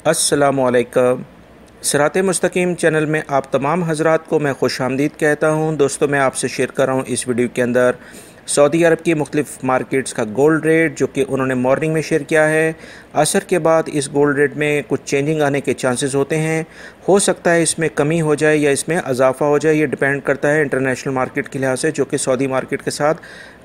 अस्सलामुअलैकुम। सिरात मुस्तकीम चैनल में आप तमाम हज़रात को मैं खुशामदीद कहता हूँ। दोस्तों, मैं आपसे शेयर कर रहा हूँ इस वीडियो के अंदर सऊदी अरब की मुख्तलिफ़ मार्केट्स का गोल्ड रेट, जो कि उन्होंने मॉर्निंग में शेयर किया है। असर के बाद इस गोल्ड रेट में कुछ चेंजिंग आने के चांसेस होते हैं। हो सकता है इसमें कमी हो जाए या इसमें इजाफा हो जाए। ये डिपेंड करता है इंटरनेशनल मार्केट के लिहाज से, जो कि सऊदी मार्केट के साथ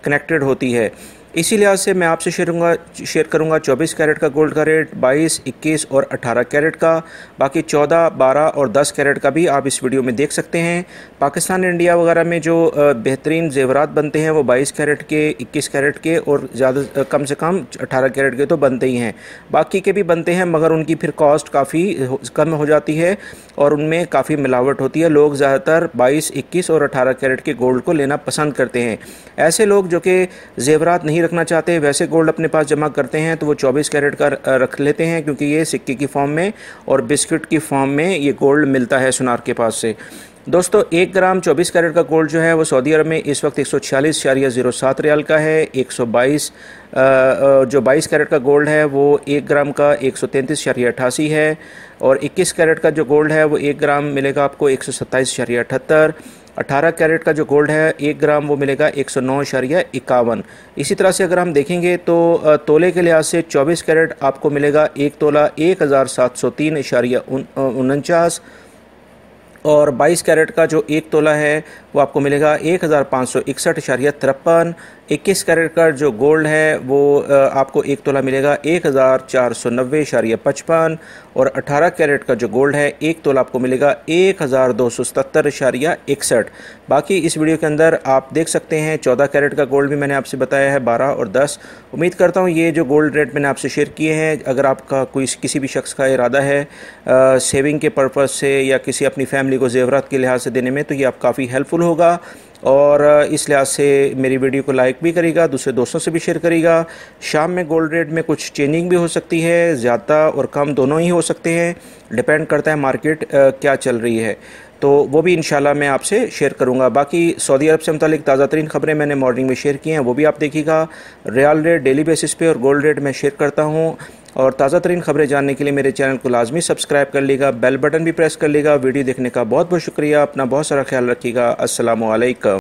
कनेक्टेड होती है। इसी लिहाज से मैं आपसे शेयर करूंगा 24 कैरेट का गोल्ड का रेट, 22, 21 और 18 कैरेट का। बाकी 14, 12 और 10 कैरेट का भी आप इस वीडियो में देख सकते हैं। पाकिस्तान, इंडिया वगैरह में जो बेहतरीन जेवरात बनते हैं वो 22 कैरेट के, 21 कैरेट के और ज़्यादा कम से कम 18 कैरेट के तो बनते ही हैं। बाकी के भी बनते हैं, मगर उनकी फिर कॉस्ट काफ़ी कम हो जाती है और उनमें काफ़ी मिलावट होती है। लोग ज़्यादातर 22, 21 और 18 कैरेट के गोल्ड को लेना पसंद करते हैं। ऐसे लोग जो कि जेवरात नहीं रखना चाहते, वैसे गोल्ड अपने पास जमा करते हैं, तो वो 24 कैरेट का रख लेते हैं, क्योंकि ये सिक्के की फॉर्म में और बिस्किट की फॉर्म में ये गोल्ड मिलता है सुनार के पास से। दोस्तों, 1 ग्राम 24 कैरेट का गोल्ड जो है वो सऊदी अरब में इस वक्त 146.07 रियाल का है। 122 जो 22 कैरेट का गोल्ड है वो 1 ग्राम का 133.88 है। और 21 कैरेट का जो गोल्ड है वो 1 ग्राम मिलेगा आपको 127.78। 18 कैरेट का जो गोल्ड है 1 ग्राम वो मिलेगा 109.51। इसी तरह से अगर हम देखेंगे तो तोले के लिहाज से 24 कैरेट आपको मिलेगा 1 तोला 1703.49। और 22 कैरेट का जो 1 तोला है वो आपको मिलेगा 1561.53। 21 कैरेट का जो गोल्ड है वो आपको 1 तोला मिलेगा 1490.55। और 18 कैरेट का जो गोल्ड है 1 तोला आपको मिलेगा 1277.61। बाकी इस वीडियो के अंदर आप देख सकते हैं 14 कैरेट का गोल्ड भी मैंने आपसे बताया है, 12 और 10। उम्मीद करता हूँ ये जो गोल्ड रेट मैंने आपसे शेयर किए हैं, अगर आपका किसी भी शख्स का इरादा है सेविंग के पर्पज़ से या किसी अपनी फैमिली को जेवरात के लिहाज से देने में, तो ये आप काफ़ी हेल्पफुल होगा। और इस लिहाज से मेरी वीडियो को लाइक भी करिएगा, दूसरे दोस्तों से भी शेयर करिएगा। शाम में गोल्ड रेट में कुछ चेंजिंग भी हो सकती है, ज़्यादा और कम दोनों ही हो सकते हैं, डिपेंड करता है मार्केट क्या चल रही है, तो वो भी इंशाल्लाह मैं आपसे शेयर करूंगा। बाकी सऊदी अरब से मुतालिक ताज़ा तरीन खबरें मैंने मॉर्निंग में शेयर की हैं, वो भी आप देखिएगा। रियाल रेट डेली बेसिस पे और गोल्ड रेट मैं शेयर करता हूँ। और ताज़ा तरीन खबरें जानने के लिए मेरे चैनल को लाजमी सब्सक्राइब कर लीजिएगा, बेल बटन भी प्रेस कर लीजिएगा। वीडियो देखने का बहुत बहुत शुक्रिया। अपना बहुत सारा ख्याल रखिएगा। अस्सलामु अलैकुम।